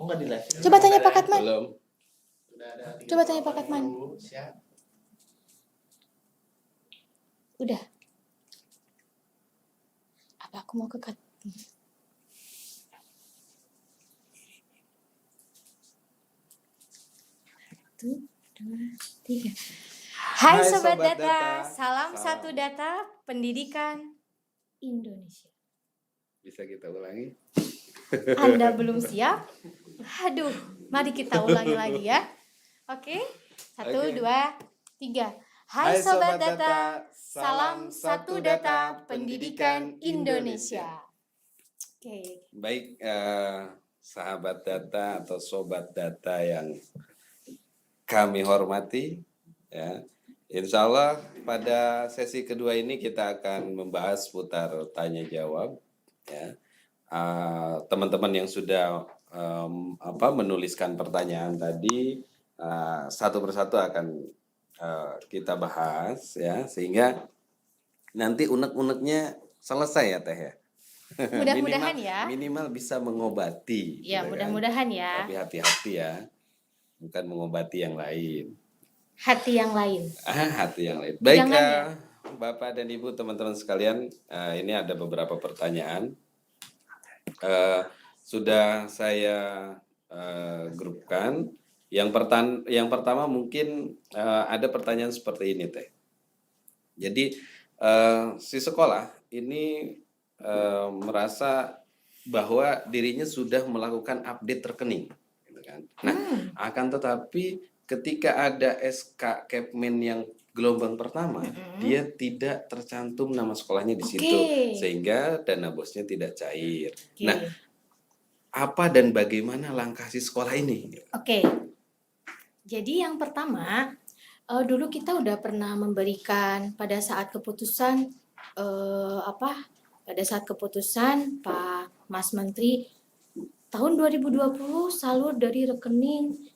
Oh, nggak di live. Coba tanya Pak Katman. Belum. Coba tanya Pak Katman. Udah. Apa aku mau ke Katman? 1, 2, 3. Hai Sobat Data, salam satu data pendidikan Indonesia. Bisa kita ulangi? Anda belum siap? Aduh, mari kita ulangi lagi ya. Oke, 1, 2, 3. Hai Sobat Data, salam satu data pendidikan Indonesia. Oke. Baik, sahabat data atau sobat data yang kami hormati, ya. Insya Allah pada sesi kedua ini kita akan membahas putar tanya jawab, ya. Teman-teman yang sudah menuliskan pertanyaan tadi satu persatu akan kita bahas, ya, sehingga nanti unek-uneknya selesai ya Teh ya. Mudah-mudahan ya. Minimal bisa mengobati. Ya, gitu mudah-mudahan kan. ya. Tapi hati-hati ya, bukan mengobati yang lain. Hati yang lain. Hati yang lain. Baik, ya. Bapak dan Ibu, teman-teman sekalian, ini ada beberapa pertanyaan. Sudah saya grupkan. Yang pertama mungkin ada pertanyaan seperti ini Teh. Jadi si sekolah ini merasa bahwa dirinya sudah melakukan update rekening, gitu kan. Nah, akan tetapi ketika ada SK Kepmen yang gelombang pertama, dia tidak tercantum nama sekolahnya di situ, sehingga dana bosnya tidak cair. Nah, apa dan bagaimana langkah si sekolah ini? Jadi yang pertama, dulu kita udah pernah memberikan pada saat keputusan pada saat keputusan Pak Mas Menteri tahun 2020 salur dari rekening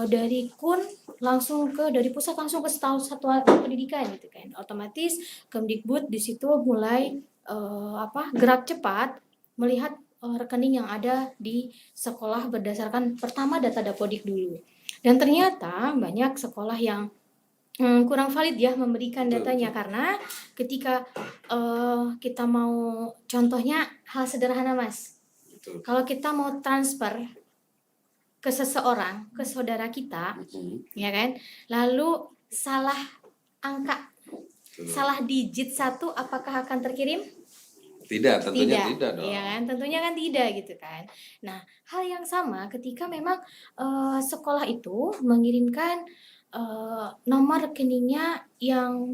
dari KUN langsung dari pusat langsung ke satuan pendidikan gitu kan. Otomatis Kemdikbud di situ mulai gerak cepat melihat rekening yang ada di sekolah berdasarkan pertama data Dapodik dulu. Dan ternyata banyak sekolah yang kurang valid ya memberikan datanya, karena ketika kita mau, contohnya hal sederhana Mas, kalau kita mau transfer ke seseorang, ke saudara kita, ya kan, lalu salah angka, salah digit 1, apakah akan terkirim? Tidak, tentunya tidak dong. Iya kan, tentunya kan tidak gitu kan. Nah, hal yang sama ketika memang sekolah itu mengirimkan nomor rekeningnya yang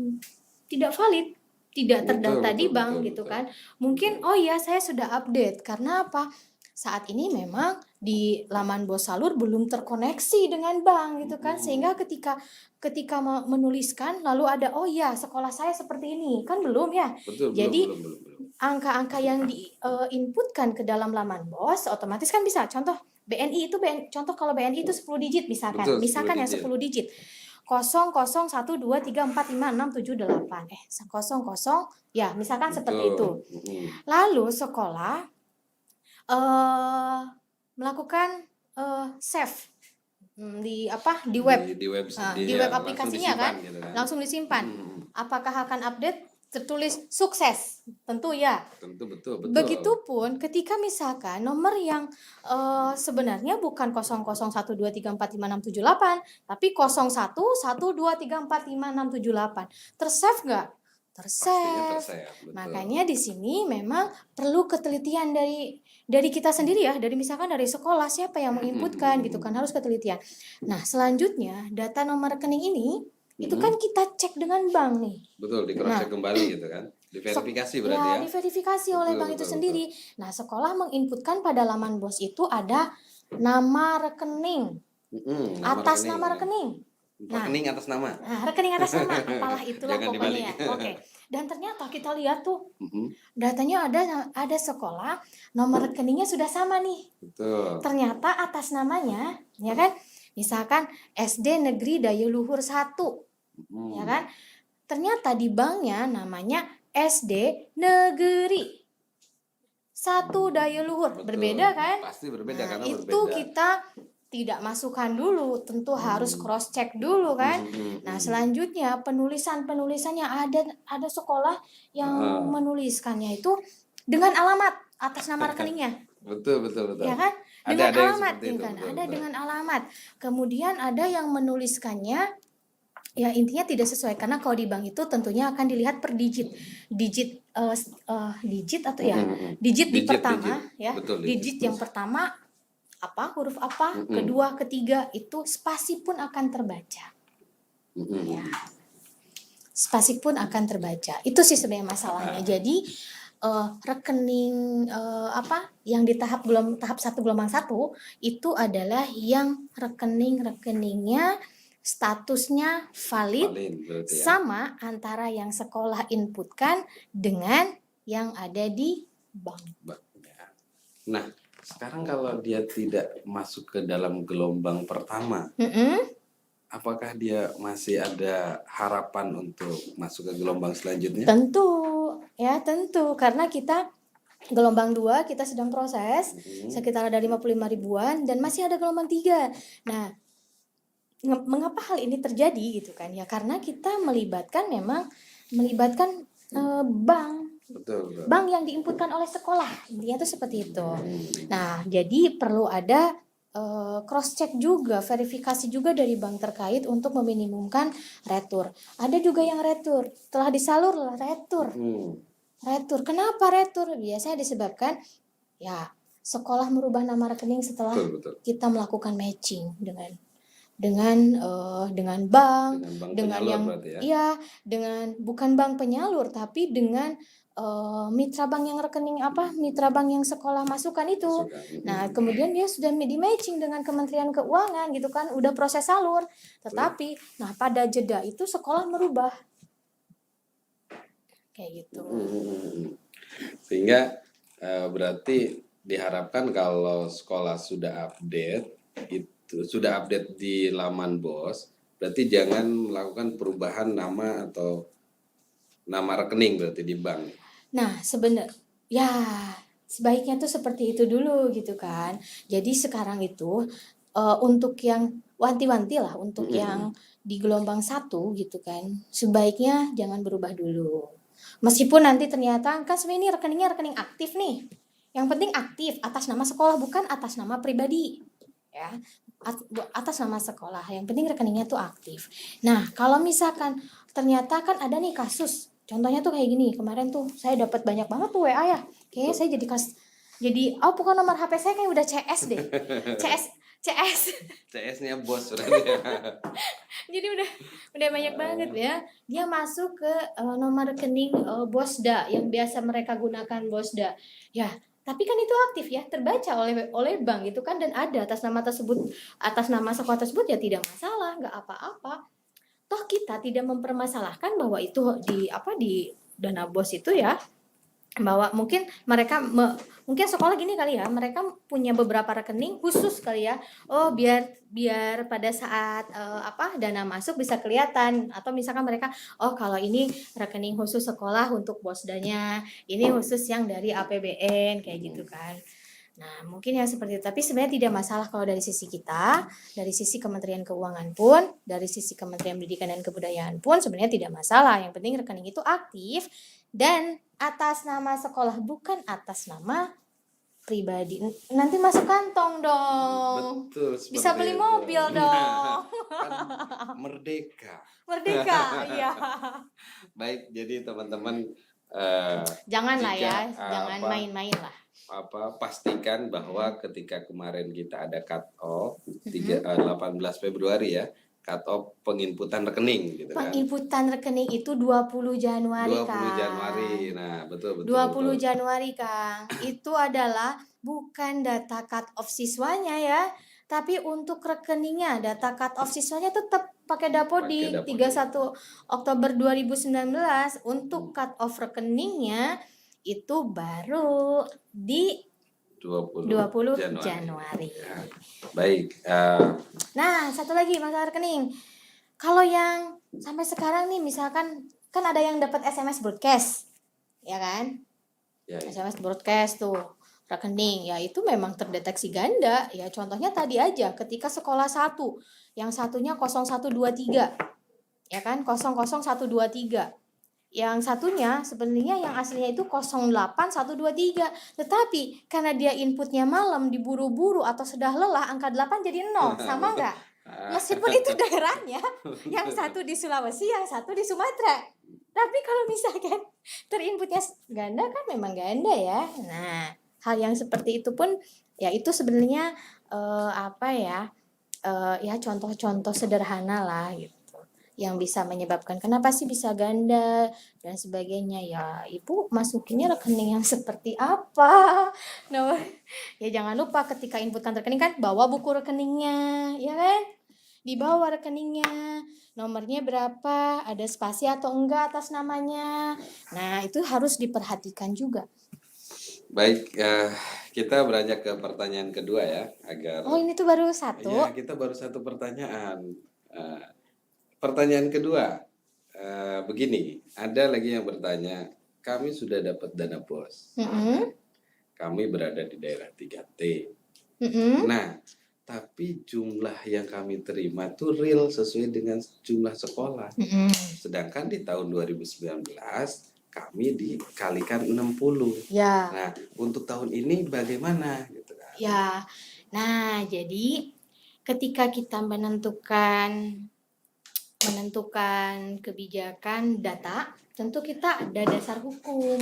tidak valid, tidak terdata di bank gitu kan. Mungkin saya sudah update, karena apa? Saat ini memang di laman BOS Salur belum terkoneksi dengan bank gitu kan, sehingga ketika menuliskan lalu ada sekolah saya seperti ini kan belum ya. Jadi belum. Angka-angka yang diinputkan ke dalam laman BOS otomatis kan bisa, contoh BNI itu contoh kalau BNI itu 10 digit misalkan. Misalkan ya 10 digit. 0012345678 00 ya misalkan seperti itu. Lalu sekolah melakukan save di web, di web aplikasinya kan, langsung disimpan. Apakah akan update? Tertulis sukses, tentu ya. Tentu betul. Begitupun ketika misalkan nomor yang sebenarnya bukan 0012345678, tapi 0112345678, tersave nggak? Tersave. Makanya di sini memang perlu ketelitian dari kita sendiri ya, dari misalkan dari sekolah siapa yang menginputkan gitu kan, harus ketelitian. Nah, selanjutnya data nomor rekening ini itu kan kita cek dengan bank nih. Betul, di-cross-check kembali gitu kan. Diverifikasi berarti ya. Diverifikasi oleh bank itu sendiri. Nah, sekolah menginputkan pada laman BOS itu ada nama rekening. Nama rekening. Rekening atas nama. Rekening atas nama. Apalah itulah pokoknya ya. Oke. Dan ternyata kita lihat tuh datanya ada sekolah nomor rekeningnya sudah sama nih. Betul. Ternyata atas namanya, ya kan? Misalkan SD Negeri Daya Luhur 1. Ya kan? Ternyata di banknya namanya SD Negeri 1 satu daya luhur. Betul. Berbeda kan? Pasti berbeda Nah, karena itu berbeda. kita tidak masukkan dulu, tentu harus cross check dulu kan. Nah, selanjutnya penulisannya ada sekolah yang menuliskannya itu dengan alamat atas nama rekeningnya. Betul. Ya kan? Ada Dengan yang alamat seperti ya itu, kan? betul, Ada betul. dengan alamat. Kemudian ada yang menuliskannya ya intinya tidak sesuai, karena kalau di bank itu tentunya akan dilihat per digit atau ya digit di pertama ya. Betul, digit yang pertama apa, huruf apa, kedua, ketiga itu spasi pun akan terbaca. Ya. Spasi pun akan terbaca. Itu sih sebenarnya masalahnya. Jadi rekening apa yang di tahap 1 gelombang 1 itu adalah yang rekeningnya statusnya valid berarti ya. sama antara yang sekolah inputkan dengan yang ada di bank. Nah, sekarang kalau dia tidak masuk ke dalam gelombang pertama, apakah dia masih ada harapan untuk masuk ke gelombang selanjutnya? Tentu, karena kita gelombang 2 kita sedang proses sekitar ada 55 ribuan dan masih ada gelombang 3. Nah, mengapa hal ini terjadi gitu kan ya, karena kita melibatkan bank. Betul. Bank yang diinputkan oleh sekolah, intinya itu seperti itu. Nah, jadi perlu ada cross check juga, verifikasi juga dari bank terkait untuk meminimumkan retur. Ada juga yang retur, telah disalur retur. Retur, kenapa retur? Biasanya disebabkan ya sekolah merubah nama rekening setelah kita melakukan matching dengan bank dengan yang ya dengan bukan bank penyalur tapi dengan mitra bank yang mitra bank yang sekolah masukkan itu. Nah, kemudian dia sudah di matching dengan Kementerian Keuangan gitu kan, udah proses salur. Tetapi nah pada jeda itu sekolah merubah kayak gitu. Sehingga berarti diharapkan kalau sekolah sudah update di laman BOS, berarti jangan melakukan perubahan nama atau nama rekening berarti di bank. Nah, sebenarnya sebaiknya tuh seperti itu dulu gitu kan. Jadi sekarang itu untuk yang wanti-wanti lah, untuk yang di gelombang 1 gitu kan, sebaiknya jangan berubah dulu. Meskipun nanti ternyata kan sebenarnya ini rekeningnya rekening aktif nih. Yang penting aktif atas nama sekolah, bukan atas nama pribadi. Ya, atas nama sekolah. Yang penting rekeningnya tuh aktif. Nah, kalau misalkan ternyata kan ada nih kasus, contohnya tuh kayak gini, kemarin tuh saya dapat banyak banget tuh WA ya. Kayaknya saya bukan nomor HP saya kayak udah CS deh. CS-nya bos berarti ya. Jadi udah banyak banget ya. Dia masuk ke nomor rekening Bosda yang biasa mereka gunakan Bosda. Ya, tapi kan itu aktif ya, terbaca oleh bank gitu kan, dan ada atas nama sekolah tersebut ya tidak masalah, nggak apa-apa. Toh kita tidak mempermasalahkan bahwa itu di dana BOS itu ya, bahwa mungkin mungkin sekolah gini kali ya, mereka punya beberapa rekening khusus kali ya. Oh, biar pada saat dana masuk bisa kelihatan, atau misalkan mereka kalau ini rekening khusus sekolah untuk Bosdanya, ini khusus yang dari APBN kayak gitu kan. Nah, mungkin yang seperti itu. Tapi sebenarnya tidak masalah kalau dari sisi kita, dari sisi Kementerian Keuangan pun, dari sisi Kementerian Pendidikan dan Kebudayaan pun sebenarnya tidak masalah. Yang penting rekening itu aktif dan atas nama sekolah, bukan atas nama pribadi. Nanti masuk kantong dong. Betul, bisa beli mobil dong. Kan merdeka, iya. Baik, jadi teman-teman janganlah ya, jangan main-main lah. Pastikan bahwa ketika kemarin kita ada cut off 18 Februari ya, cut off penginputan rekening gitu kan. Penginputan rekening itu 20 Januari, 20 Kang. Januari. Nah, betul. 20 Januari, Kang. Itu adalah bukan data cut off siswanya ya, tapi untuk rekeningnya data cut off siswanya tetap pakai Dapodik 31 Oktober 2019. Untuk cut off rekeningnya itu baru di 20 Januari. Ya. Baik. Nah, satu lagi masalah rekening. Kalau yang sampai sekarang nih, misalkan kan ada yang dapat SMS broadcast, ya kan? Ya. SMS broadcast tuh. rekening, ya itu memang terdeteksi ganda. Ya contohnya tadi aja ketika sekolah satu, yang satunya 0123, ya kan, 00123. Yang satunya sebenarnya yang aslinya itu 08123. Tetapi karena dia inputnya malam, diburu-buru atau sudah lelah, angka 8 jadi 0. Sama nggak? Meskipun itu daerahnya, yang satu di Sulawesi, yang satu di Sumatera. Tapi kalau misalkan terinputnya ganda kan memang ganda ya. Nah, hal yang seperti itu pun ya itu sebenarnya apa ya? Ya contoh-contoh sederhana lah gitu yang bisa menyebabkan kenapa sih bisa ganda dan sebagainya. Ya ibu masukinnya rekening yang seperti apa. Nah, ya jangan lupa ketika inputkan rekening kan bawa buku rekeningnya, ya kan, dibawa rekeningnya, nomornya berapa, ada spasi atau enggak atas namanya. Nah itu harus diperhatikan juga. Baik, kita beranjak ke pertanyaan kedua ya, agar Oh ini tuh baru satu. ya kita baru satu pertanyaan. Pertanyaan kedua, begini, ada lagi yang bertanya, kami sudah dapat dana BOS, kami berada di daerah 3T. Nah, tapi jumlah yang kami terima tuh real sesuai dengan jumlah sekolah. Sedangkan di tahun 2019 kami dikalikan 60. Ya. Nah, untuk tahun ini bagaimana gitu kan? Ya. Nah, jadi ketika kita menentukan kebijakan data, tentu kita ada dasar hukum,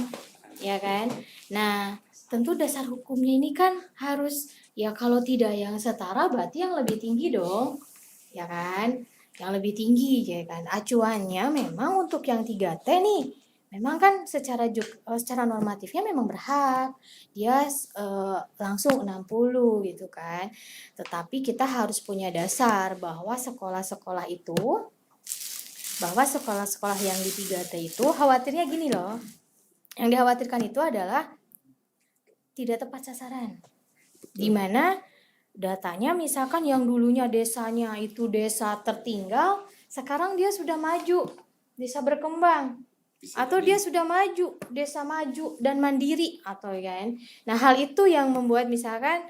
ya kan? Nah, tentu dasar hukumnya ini kan harus ya kalau tidak yang setara berarti yang lebih tinggi dong, ya kan? Yang lebih tinggi, ya kan? Acuannya memang untuk yang 3T nih, memang kan secara normatifnya memang berhak dia langsung 60 gitu kan. Tetapi kita harus punya dasar bahwa sekolah-sekolah yang di 3T itu khawatirnya gini loh. Yang dikhawatirkan itu adalah tidak tepat sasaran. Di mana datanya misalkan yang dulunya desanya itu desa tertinggal, sekarang dia sudah maju, desa berkembang. Atau dia sudah maju, desa maju dan mandiri atau kan. Nah, hal itu yang membuat misalkan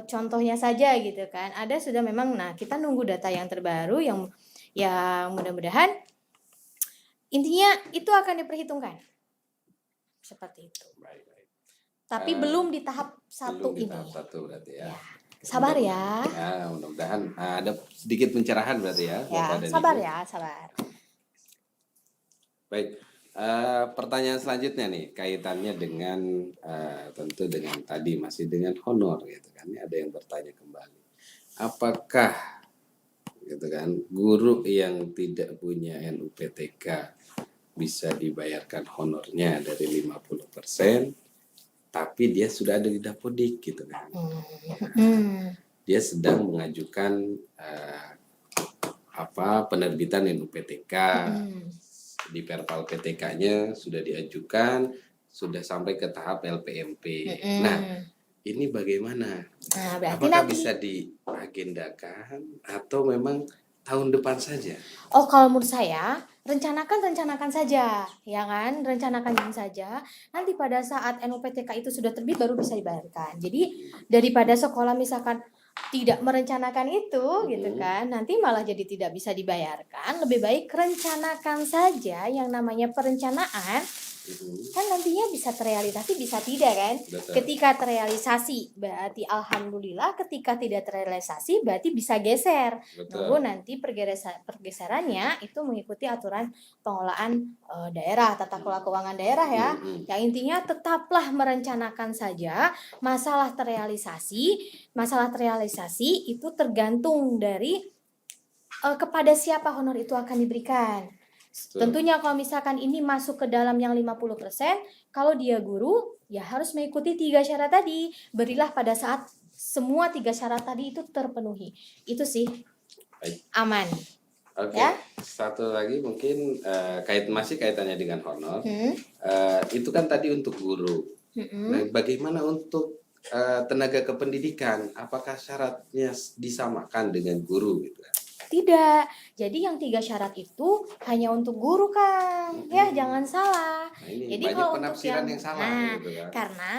contohnya saja gitu kan. Ada sudah memang, nah kita nunggu data yang terbaru yang mudah-mudahan intinya itu akan diperhitungkan. Seperti itu. Baik. Tapi belum di tahap satu belum di ini. tahap satu berarti ya. Sabar ya. Ya, mudah-mudahan ada sedikit pencerahan berarti ya. Ya, sabar ya, sabar. Baik, pertanyaan selanjutnya nih kaitannya dengan tentu dengan tadi masih dengan honor gitu kan. Ada yang bertanya kembali. Apakah gitu kan guru yang tidak punya NUPTK bisa dibayarkan honornya dari 50%, tapi dia sudah ada di Dapodik gitu kan. Dia sedang mengajukan penerbitan NUPTK. Di Perpal PTK-nya sudah diajukan, sudah sampai ke tahap LPMP. Nah, ini bagaimana? Apakah bisa diagendakan atau memang tahun depan saja? Oh, kalau menurut saya rencanakan saja, ya kan? Rencanakan saja. Nanti pada saat NUPTK itu sudah terbit baru bisa dibayarkan. Jadi daripada sekolah misalkan tidak merencanakan itu gitu kan, nanti malah jadi tidak bisa dibayarkan. Lebih baik rencanakan saja. Yang namanya perencanaan kan nantinya bisa terrealisasi bisa tidak kan. Betul. Ketika terrealisasi berarti alhamdulillah, ketika tidak terrealisasi berarti bisa geser. Nunggu nanti pergeserannya itu mengikuti aturan pengelolaan daerah, tata kelola keuangan daerah ya. Yang intinya tetaplah merencanakan saja. Masalah terrealisasi itu tergantung dari kepada siapa honor itu akan diberikan. Tentunya kalau misalkan ini masuk ke dalam yang 50%, kalau dia guru ya harus mengikuti 3 syarat tadi. Berilah pada saat semua 3 syarat tadi itu terpenuhi. Itu sih aman. Oke. Ya? Satu lagi mungkin masih kaitannya dengan honor. Itu kan tadi untuk guru. Nah, bagaimana untuk tenaga kependidikan? Apakah syaratnya disamakan dengan guru gitu kan? Tidak. Jadi yang 3 syarat itu hanya untuk guru kan. Ya, jangan salah. Nah, ini jadi banyak kalau penafsiran untuk yang salah gitu kan. Karena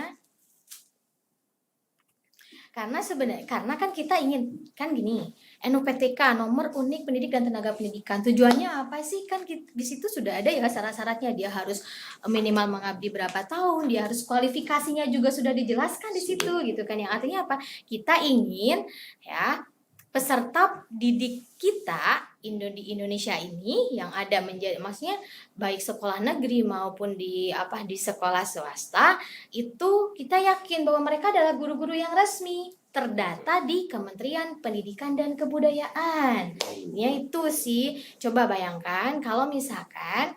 karena kan kita ingin kan gini, NUPTK nomor unik pendidik dan tenaga pendidikan. Tujuannya apa sih? Kan di situ sudah ada ya syarat-syaratnya. Dia harus minimal mengabdi berapa tahun, dia harus kualifikasinya juga sudah dijelaskan di situ gitu kan. Yang artinya apa? Kita ingin ya peserta didik kita di Indonesia ini yang ada maksudnya baik sekolah negeri maupun di sekolah swasta itu kita yakin bahwa mereka adalah guru-guru yang resmi terdata di Kementerian Pendidikan dan Kebudayaan. Ya itu sih, coba bayangkan kalau misalkan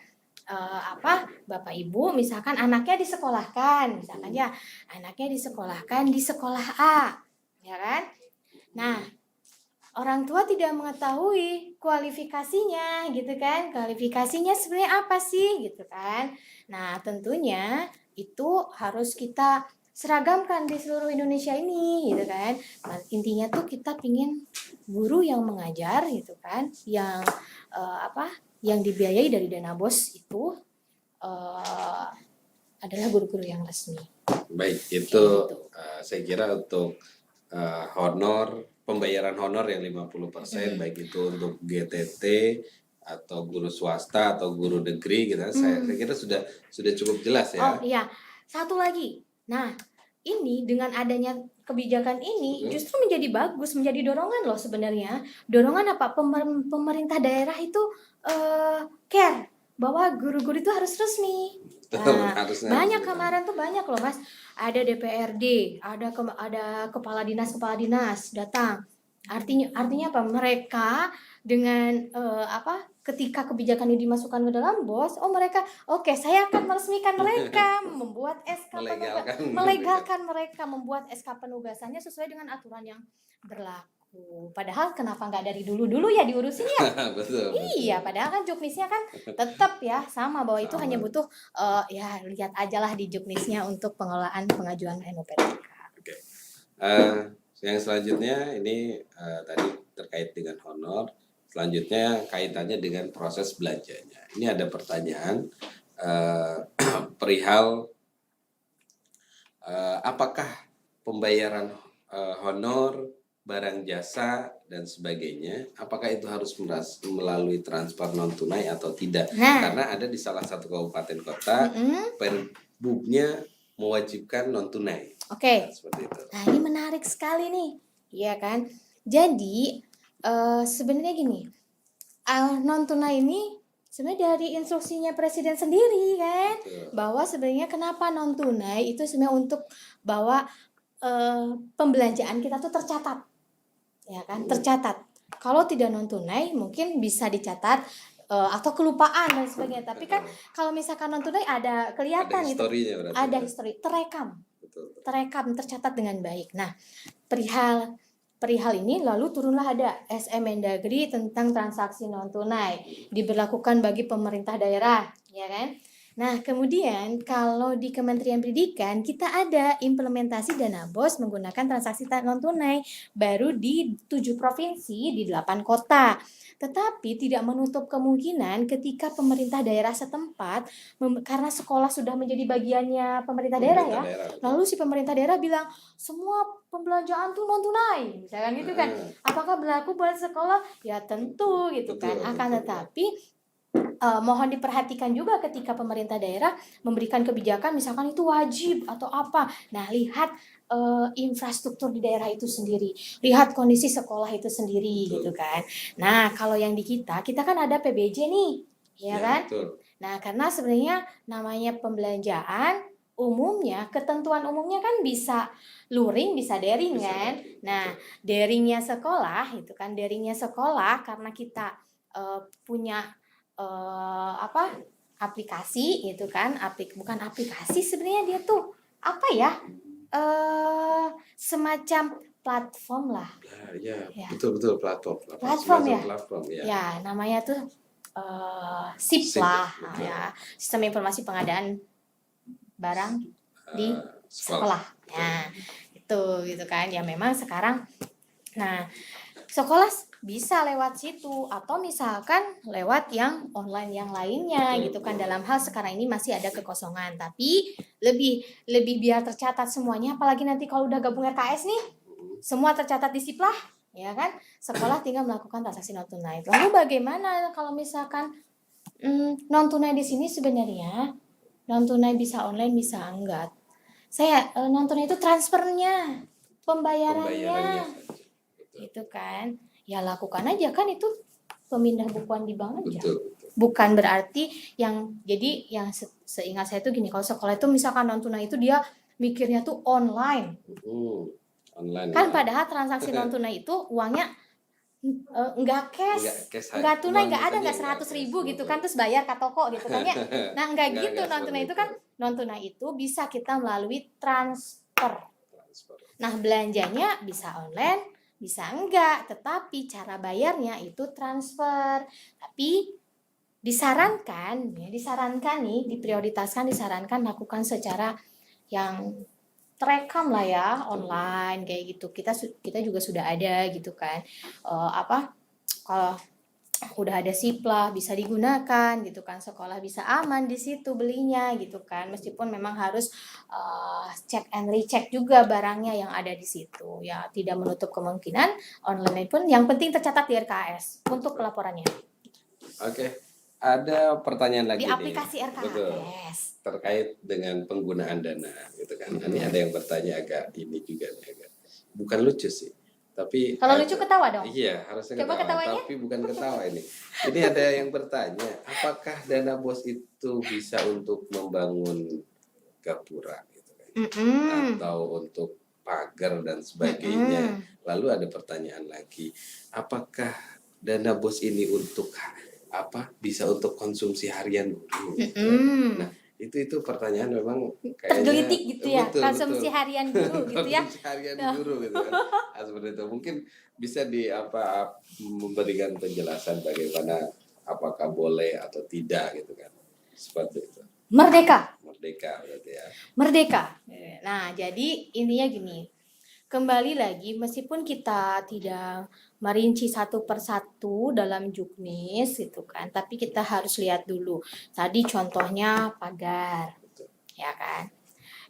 Bapak Ibu misalkan anaknya disekolahkan, misalkan ya anaknya disekolahkan di sekolah A, ya kan? Nah, orang tua tidak mengetahui kualifikasinya gitu kan. Kualifikasinya sebenarnya apa sih gitu kan. Nah, tentunya itu harus kita seragamkan di seluruh Indonesia ini gitu kan. Nah, intinya tuh kita pingin guru yang mengajar gitu kan, yang yang dibiayai dari dana BOS itu adalah guru-guru yang resmi. Baik, itu saya kira untuk honor, pembayaran honor yang 50%, baik itu untuk GTT atau guru swasta atau guru negeri gitu. Saya kira sudah cukup jelas ya. Oh iya, satu lagi. Nah, ini dengan adanya kebijakan ini justru menjadi bagus, menjadi dorongan loh sebenarnya. Dorongan apa? Pemerintah daerah itu care bahwa guru-guru itu harus resmi. Nah, banyak kemarin tuh banyak loh Mas. Ada DPRD, ada kepala dinas datang. Artinya apa? Mereka dengan ketika kebijakan ini dimasukkan ke dalam BOS, mereka oke, saya akan meresmikan mereka, membuat SK melegalkan mereka, membuat SK penugasannya sesuai dengan aturan yang berlaku. Padahal kenapa nggak dari dulu ya diurusin ya? Betul. Iya, padahal kan juknisnya kan tetap ya sama bahwa itu hanya butuh ya lihat aja lah di juknisnya untuk pengelolaan pengajuan NUPTK. Oke. Yang selanjutnya ini tadi terkait dengan honor. Selanjutnya kaitannya dengan proses belanjanya. Ini ada pertanyaan perihal apakah pembayaran honor, barang jasa dan sebagainya, apakah itu harus melalui transfer non tunai atau tidak? Karena ada di salah satu kabupaten kota Perbubnya mewajibkan non tunai. Oke. Seperti itu. Nah, ini menarik sekali nih, ya kan? Jadi sebenarnya gini, non tunai ini sebenarnya dari instruksinya presiden sendiri kan, bahwa sebenarnya kenapa non tunai itu sebenarnya untuk bahwa pembelanjaan kita tuh tercatat, ya kan? Tercatat. Kalau tidak non tunai mungkin bisa dicatat atau kelupaan dan sebagainya. Tapi kan kalau misalkan non tunai ada kelihatan itu, ada histori, terekam, tercatat dengan baik. Nah, perihal ini lalu turunlah ada SM Mendagri tentang transaksi non tunai diberlakukan bagi pemerintah daerah, ya kan? Nah, kemudian kalau di Kementerian Pendidikan kita ada implementasi dana BOS menggunakan transaksi non tunai baru di 7 provinsi di 8 kota. Tetapi tidak menutup kemungkinan ketika pemerintah daerah setempat karena sekolah sudah menjadi bagiannya pemerintah daerah ya. Lalu si pemerintah daerah bilang semua pembelanjaan tuh non tunai, misalkan gitu kan. Apakah berlaku buat sekolah? Ya tentu gitu kan. Akan tetapi mohon diperhatikan juga ketika pemerintah daerah memberikan kebijakan misalkan itu wajib atau apa. Nah, lihat infrastruktur di daerah itu sendiri, lihat kondisi sekolah itu sendiri. Betul. Gitu kan. Nah, kalau yang di kita kan ada PBJ nih, ya kan? Betul. Nah, karena sebenarnya namanya pembelanjaan umumnya, ketentuan umumnya kan bisa luring, bisa daring kan. Nah, daringnya sekolah itu kan, daringnya sekolah karena kita punya aplikasi itu kan, bukan aplikasi sebenarnya, dia tuh apa ya, semacam platform lah. Ya. Betul platform ya. Ya, namanya tuh SIP lah, ya, Sistem Informasi Pengadaan Barang di Sekolah. Nah, itu gitu kan. Ya memang sekarang sekolah bisa lewat situ atau misalkan lewat yang online yang lainnya gitu kan. Dalam hal sekarang ini masih ada kekosongan, tapi lebih biar tercatat semuanya, apalagi nanti kalau udah gabung RKS nih, semua tercatat di Siplah, ya kan? Sekolah tinggal melakukan transaksi non tunai. Lalu bagaimana kalau misalkan non tunai di sini sebenarnya non tunai bisa online bisa enggak. Saya non tunai itu transfernya, pembayarannya, itu kan. Ya lakukan aja kan itu pemindah bukuan di bank aja. Betul. Bukan berarti yang seingat saya tuh gini, kalau sekolah itu misalkan non tunai itu dia mikirnya tuh online. Online. Kan padahal transaksi non tunai itu uangnya enggak tunai, enggak ada, enggak 100.000 gitu kan terus bayar ke toko gitu kan ya. Nah, enggak gitu non tunai itu kan, non tunai itu bisa kita melalui transfer. Nah, belanjanya bisa online, bisa enggak, tetapi cara bayarnya itu transfer. Tapi disarankan nih, diprioritaskan, disarankan lakukan secara yang terekam lah ya, online kayak gitu. Kita juga sudah ada gitu kan. Kalau udah ada Siplah bisa digunakan gitu kan, sekolah bisa aman di situ belinya gitu kan, meskipun memang harus check and recheck juga barangnya yang ada di situ ya, tidak menutup kemungkinan online pun, yang penting tercatat di RKS untuk pelaporannya. Oke, ada pertanyaan lagi di aplikasi RKS. Betul. Terkait dengan penggunaan dana gitu kan. Ini ada yang bertanya agak ini juga agak bukan lucu sih. Tapi kalau lucu ketawa dong. Iya, harusnya Coba ketawa, ketawanya. tapi bukan ketawa ini. Ini ada yang bertanya, apakah dana BOS itu bisa untuk membangun gapura gitu kan? Atau untuk pagar dan sebagainya. Lalu ada pertanyaan lagi, apakah dana BOS ini untuk bisa untuk konsumsi harian guru? Nah, itu pertanyaan memang kayaknya tergelitik gitu ya, konsumsi betul. harian guru gitu ya. Konsumsi harian guru gitu kan. Seperti itu. Mungkin bisa memberikan penjelasan bagaimana, apakah boleh atau tidak gitu kan. Seperti itu. Merdeka berarti ya. Merdeka. Nah, jadi intinya gini. Kembali lagi, meskipun kita tidak merinci satu persatu dalam juknis gitu kan, tapi kita harus lihat dulu. Tadi contohnya pagar, ya kan.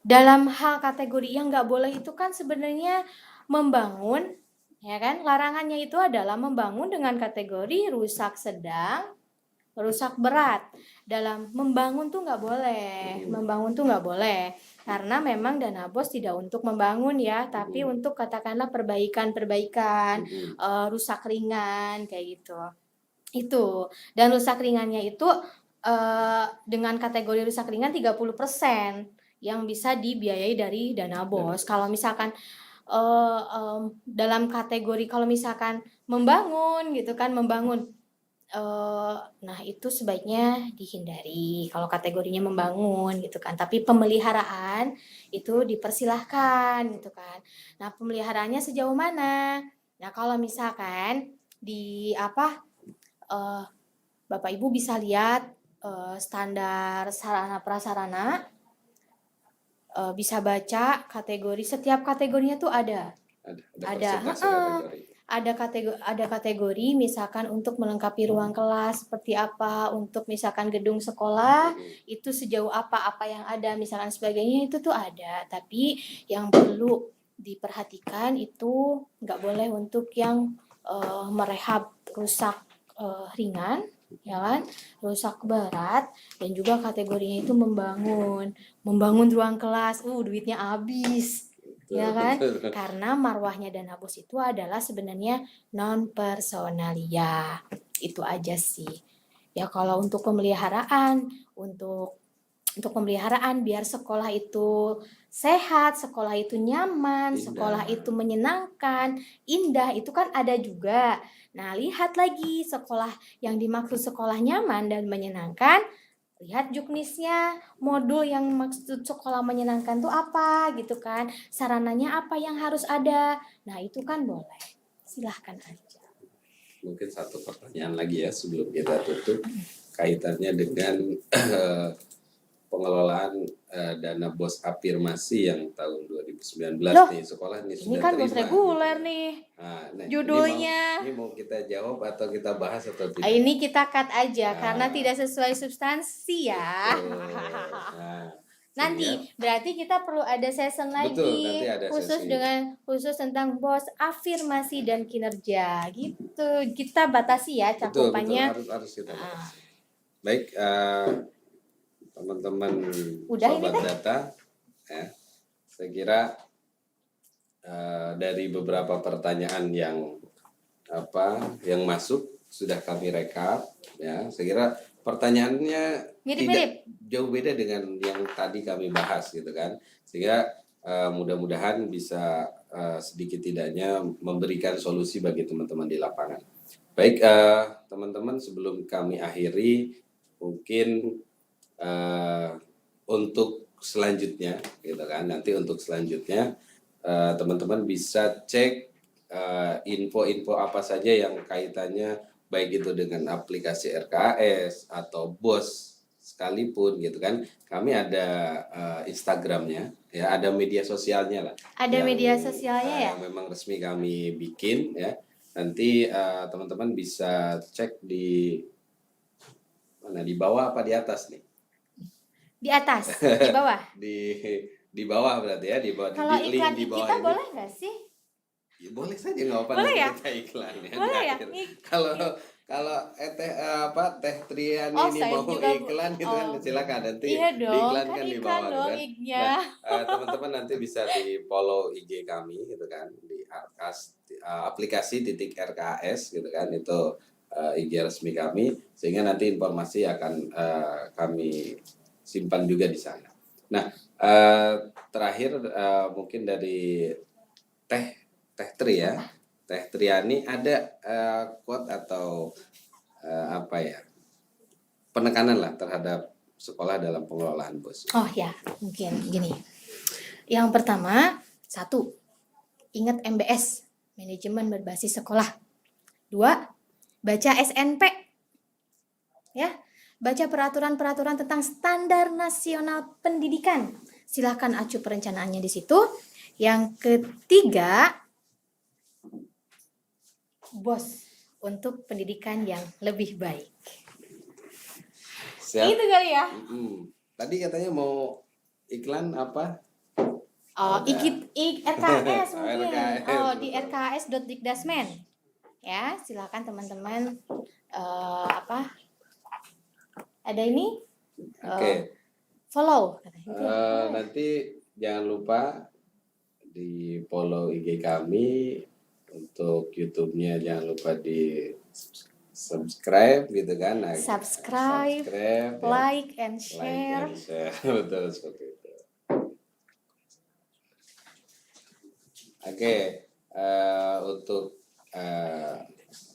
Dalam hal kategori yang nggak boleh itu kan sebenarnya membangun, ya kan. Larangannya itu adalah membangun dengan kategori rusak sedang, rusak berat. Dalam membangun tuh nggak boleh, karena memang dana BOS tidak untuk membangun ya, tapi untuk katakanlah perbaikan, rusak ringan kayak gitu. Itu. Dan rusak ringannya itu dengan kategori rusak ringan 30% yang bisa dibiayai dari dana BOS. Kalau misalkan dalam kategori kalau misalkan membangun gitu kan, nah itu sebaiknya dihindari kalau kategorinya membangun gitu kan. Tapi pemeliharaan itu dipersilahkan gitu kan. Nah, pemeliharaannya sejauh mana? Nah, kalau misalkan Bapak Ibu bisa lihat standar sarana prasarana, bisa baca kategori, setiap kategorinya tuh ada kategori misalkan untuk melengkapi ruang kelas seperti apa, untuk misalkan gedung sekolah itu sejauh apa yang ada misalkan sebagainya, itu tuh ada. Tapi yang perlu diperhatikan itu nggak boleh untuk yang merehab rusak ringan, ya kan, rusak berat, dan juga kategorinya itu membangun ruang kelas, duitnya habis. Ya kan? Karena marwahnya dana BOS itu adalah sebenarnya non personalia. Itu aja sih. Ya kalau untuk pemeliharaan, biar sekolah itu sehat, sekolah itu nyaman, sekolah itu menyenangkan, indah, itu kan ada juga. Nah, lihat lagi sekolah yang dimaksud sekolah nyaman dan menyenangkan. Lihat juknisnya, modul yang maksud sekolah menyenangkan tuh apa gitu kan, sarananya apa yang harus ada. Nah, itu kan boleh, silahkan aja. Mungkin satu pertanyaan lagi ya sebelum kita tutup, kaitannya dengan pengelolaan dana BOS afirmasi yang tahun 2019 nih, sekolah ini sudah kan terima. BOS reguler nih. Judulnya. Ini mau kita jawab atau kita bahas atau tidak? Ini kita cut aja karena tidak sesuai substansi ya. Nanti berarti kita perlu ada session lagi. Betul, nanti ada khusus tentang BOS, afirmasi dan kinerja gitu. Kita batasi ya cakupannya. Betul, harus kita batasi. Baik, teman-teman Udah sobat ini, data, ya, saya kira dari beberapa pertanyaan yang masuk sudah kami rekap, ya. Saya kira pertanyaannya mirip-mirip, tidak jauh beda dengan yang tadi kami bahas gitu kan, sehingga mudah-mudahan bisa sedikit tidaknya memberikan solusi bagi teman-teman di lapangan. Baik, teman-teman, sebelum kami akhiri, mungkin untuk selanjutnya gitu kan, nanti untuk selanjutnya teman-teman bisa cek info-info apa saja yang kaitannya baik itu dengan aplikasi RKS atau BOS sekalipun gitu kan. Kami ada Instagramnya, ya, ada media sosialnya lah. Ada media sosialnya ya? Yang memang resmi kami bikin, ya. Nanti teman-teman bisa cek di mana, di bawah apa di atas nih? Di atas, di bawah. di bawah berarti ya, di bawah. Kalau di iklan link di bawah kita ini. boleh nggak sih? Ya, boleh saja, nggak apa-apa, Boleh nanti ya? kita iklan ya. Boleh ya? Kalau Teh Triani Oh, ini saya mau juga iklan gitu kan, silakan nanti Iya dong, diiklankan kan di iklan bawah dong gitu kan. IG-nya. Nah, teman-teman nanti bisa di follow IG kami gitu kan, di aplikasi @RKS gitu kan, itu IG resmi kami, sehingga nanti informasi akan kami simpan juga di sana. Nah, terakhir mungkin dari Teh Tri ya, Teh Triani, ada quote atau penekanan lah terhadap sekolah dalam pengelolaan BOS. Oh ya, mungkin gini. Yang pertama, 1, ingat MBS, manajemen berbasis sekolah. 2, baca SNP. Ya, baca peraturan-peraturan tentang standar nasional pendidikan. Silahkan acu perencanaannya di situ. Yang ketiga, BOS untuk pendidikan yang lebih baik. Siap. Itu kali ya. Tadi katanya mau iklan apa? Oh, RKS mungkin. RKS, Oh, di rks.dikdasmen. Ya, silakan teman-teman ada ini. Oke. Follow. Nanti jangan lupa di follow IG kami, untuk YouTube-nya jangan lupa di subscribe gitu kan. Subscribe, like and share. Betul, seperti itu. Oke, untuk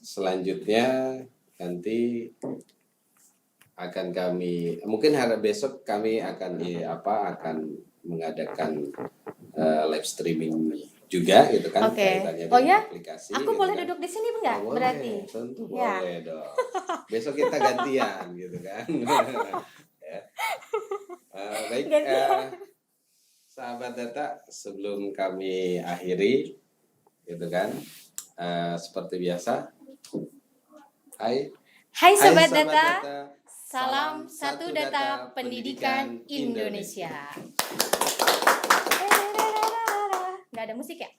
selanjutnya nanti akan kami, mungkin hari besok kami akan mengadakan live streaming juga gitu kan, kaitannya dengan aplikasi. Aku gitu boleh kan. duduk di sini enggak? Boleh, berarti tentu ya. Boleh dong. Besok kita gantian gitu kan. Ya. Baik, sahabat data, sebelum kami akhiri gitu kan, seperti biasa, Hai sobat data, salam satu data pendidikan Indonesia. Nggak ada musik ya?